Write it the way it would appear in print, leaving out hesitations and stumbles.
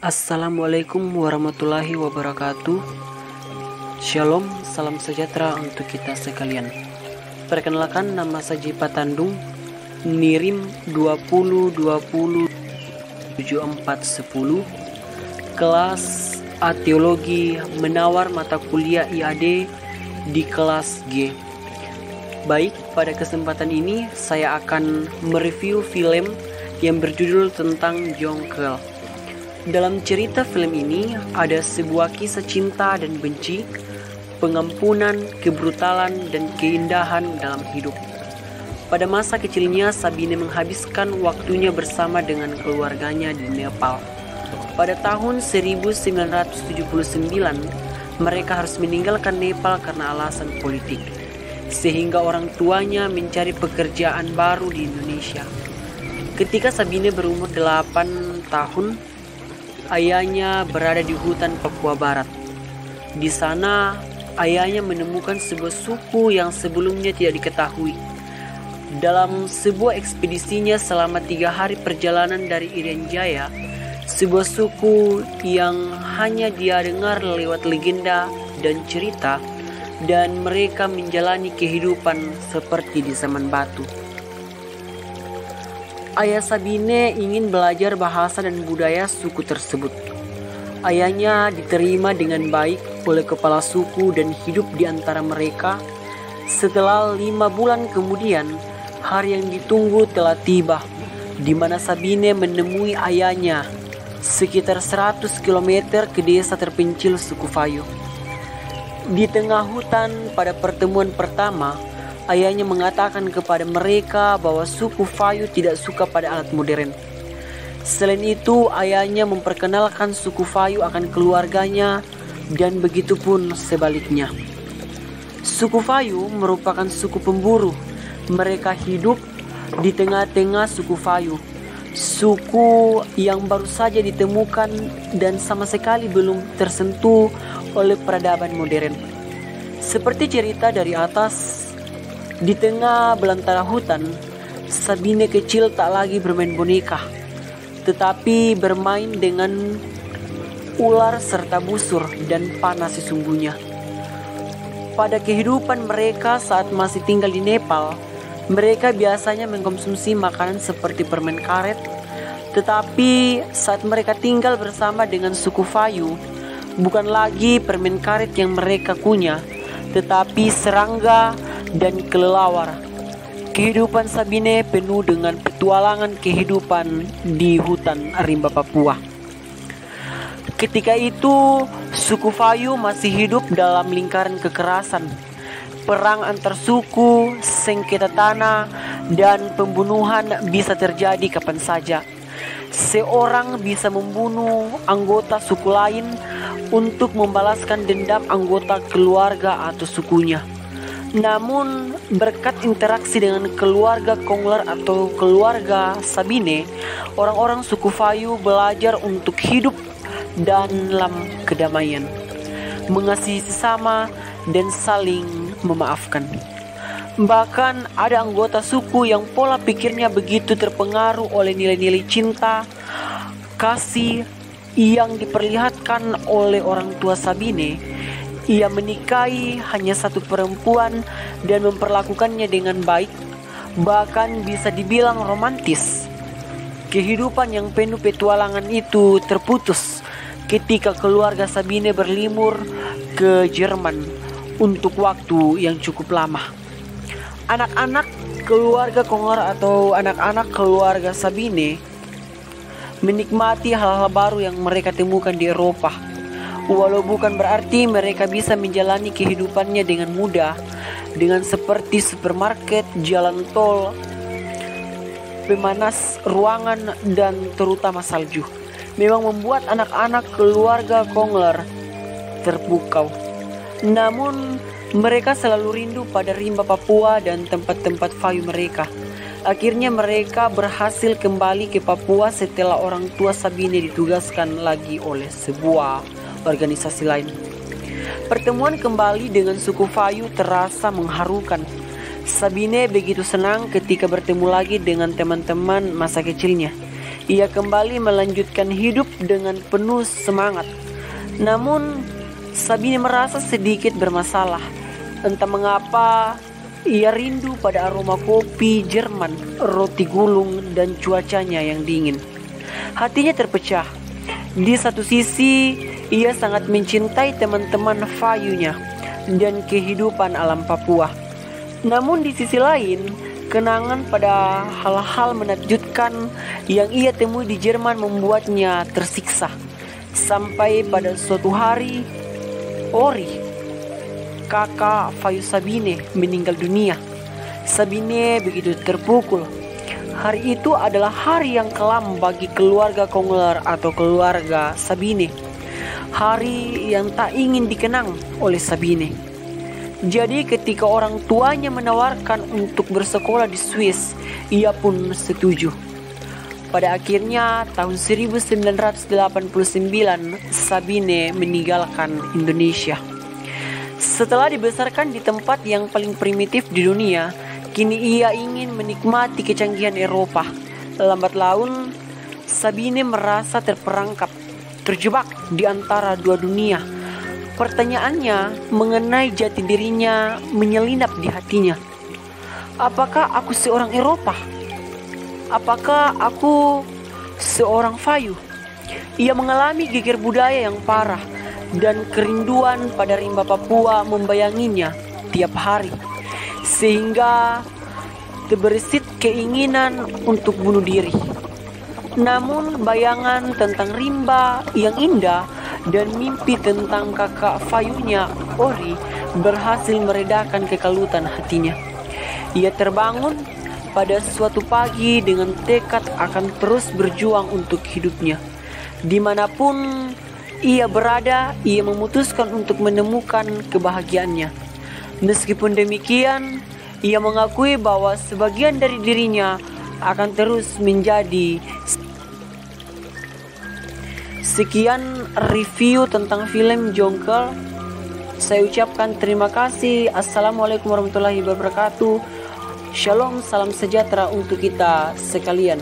Assalamualaikum warahmatullahi wabarakatuh. Shalom, salam sejahtera untuk kita sekalian. Perkenalkan, nama saya Jipa Tandung, Nirim 2020-7410, kelas A Teologi, menawar mata kuliah IAD di kelas G. Baik, pada kesempatan ini saya akan mereview film yang berjudul tentang Jongkel. Dalam cerita film ini ada sebuah kisah cinta dan benci, pengampunan, kebrutalan, dan keindahan dalam hidup. Pada masa kecilnya, Sabine menghabiskan waktunya bersama dengan keluarganya di Nepal. Pada tahun 1979, mereka harus meninggalkan Nepal karena alasan politik, sehingga orang tuanya mencari pekerjaan baru di Indonesia. Ketika Sabine berumur 8 tahun, ayahnya berada di hutan Papua Barat. Di sana, ayahnya menemukan sebuah suku yang sebelumnya tidak diketahui. Dalam sebuah ekspedisinya selama 3 hari perjalanan dari Irian Jaya, sebuah suku yang hanya dia dengar lewat legenda dan cerita, dan mereka menjalani kehidupan seperti di zaman batu. Ayah Sabine ingin belajar bahasa dan budaya suku tersebut. Ayahnya diterima dengan baik oleh kepala suku dan hidup di antara mereka. Setelah 5 bulan kemudian, hari yang ditunggu telah tiba, di mana Sabine menemui ayahnya sekitar 100 km ke desa terpencil suku Fayu. Di tengah hutan pada pertemuan pertama, ayahnya mengatakan kepada mereka bahwa suku Fayu tidak suka pada alat modern. Selain itu, ayahnya memperkenalkan suku Fayu akan keluarganya, dan begitu pun sebaliknya. Suku Fayu merupakan suku pemburu. Mereka hidup di tengah-tengah suku Fayu, suku yang baru saja ditemukan dan sama sekali belum tersentuh oleh peradaban modern. Seperti cerita dari atas, di tengah belantara hutan, Sabine kecil tak lagi bermain boneka, tetapi bermain dengan ular serta busur dan panah sesungguhnya. Pada kehidupan mereka saat masih tinggal di Nepal, mereka biasanya mengkonsumsi makanan seperti permen karet, tetapi saat mereka tinggal bersama dengan suku Fayu, bukan lagi permen karet yang mereka kunyah, tetapi serangga dan kelelawar. Kehidupan Sabine penuh dengan petualangan kehidupan di hutan rimba Papua. Ketika itu, suku Fayu masih hidup dalam lingkaran kekerasan. Perang antar suku, sengketa tanah, dan pembunuhan bisa terjadi kapan saja. Seorang bisa membunuh anggota suku lain untuk membalaskan dendam anggota keluarga atau sukunya. Namun, berkat interaksi dengan keluarga Kongler atau keluarga Sabine, orang-orang suku Fayu belajar untuk hidup dalam kedamaian, mengasihi sesama, dan saling memaafkan. Bahkan ada anggota suku yang pola pikirnya begitu terpengaruh oleh nilai-nilai cinta, kasih yang diperlihatkan oleh orang tua Sabine. Ia menikahi hanya satu perempuan dan memperlakukannya dengan baik, bahkan bisa dibilang romantis. Kehidupan yang penuh petualangan itu terputus ketika keluarga Sabine berlibur ke Jerman untuk waktu yang cukup lama. Anak-anak keluarga Kongler atau anak-anak keluarga Sabine menikmati hal-hal baru yang mereka temukan di Eropa. Walau bukan berarti mereka bisa menjalani kehidupannya dengan mudah, dengan seperti supermarket, jalan tol, pemanas ruangan, dan terutama salju. Memang membuat anak-anak keluarga Kongler terpukau. Namun, mereka selalu rindu pada rimba Papua dan tempat-tempat Fayu mereka. Akhirnya mereka berhasil kembali ke Papua setelah orang tua Sabine ditugaskan lagi oleh sebuah organisasi lain. Pertemuan kembali dengan suku Fayu terasa mengharukan. Sabine begitu senang ketika bertemu lagi dengan teman-teman masa kecilnya. ia kembali melanjutkan hidup dengan penuh semangat. Namun, Sabine merasa sedikit bermasalah. Entah mengapa, ia rindu pada aroma kopi Jerman, roti gulung, dan cuacanya yang dingin. Hatinya terpecah. Di satu sisi, ia sangat mencintai teman-teman Fayunya dan kehidupan alam Papua. Namun di sisi lain, kenangan pada hal-hal menakjubkan yang ia temui di Jerman membuatnya tersiksa. Sampai pada suatu hari, Ori, kakak Fayu Sabine, meninggal dunia. Sabine begitu terpukul. Hari itu adalah hari yang kelam bagi keluarga Kongler atau keluarga Sabine. Hari yang tak ingin dikenang oleh Sabine. Jadi ketika orang tuanya menawarkan untuk bersekolah di Swiss, ia pun setuju. Pada akhirnya tahun 1989 Sabine meninggalkan Indonesia. Setelah dibesarkan di tempat yang paling primitif di dunia, kini ia ingin menikmati kecanggihan Eropa. Lambat laun, Sabine merasa terperangkap, terjebak di antara dua dunia. Pertanyaannya mengenai jati dirinya menyelinap di hatinya. Apakah aku seorang Eropa? Apakah aku seorang Fayu? Ia mengalami geger budaya yang parah dan kerinduan pada rimba Papua membayanginya tiap hari, sehingga terbersit keinginan untuk bunuh diri. Namun bayangan tentang rimba yang indah dan mimpi tentang kakak Fayunya, Ori, berhasil meredakan kekalutan hatinya. Ia terbangun pada suatu pagi dengan tekad akan terus berjuang untuk hidupnya. Dimanapun ia berada, ia memutuskan untuk menemukan kebahagiaannya. Meskipun demikian, ia mengakui bahwa sebagian dari dirinya akan terus menjadi. Sekian review tentang film Jongkel. Saya ucapkan terima kasih. Assalamualaikum warahmatullahi wabarakatuh. Shalom, salam sejahtera untuk kita sekalian.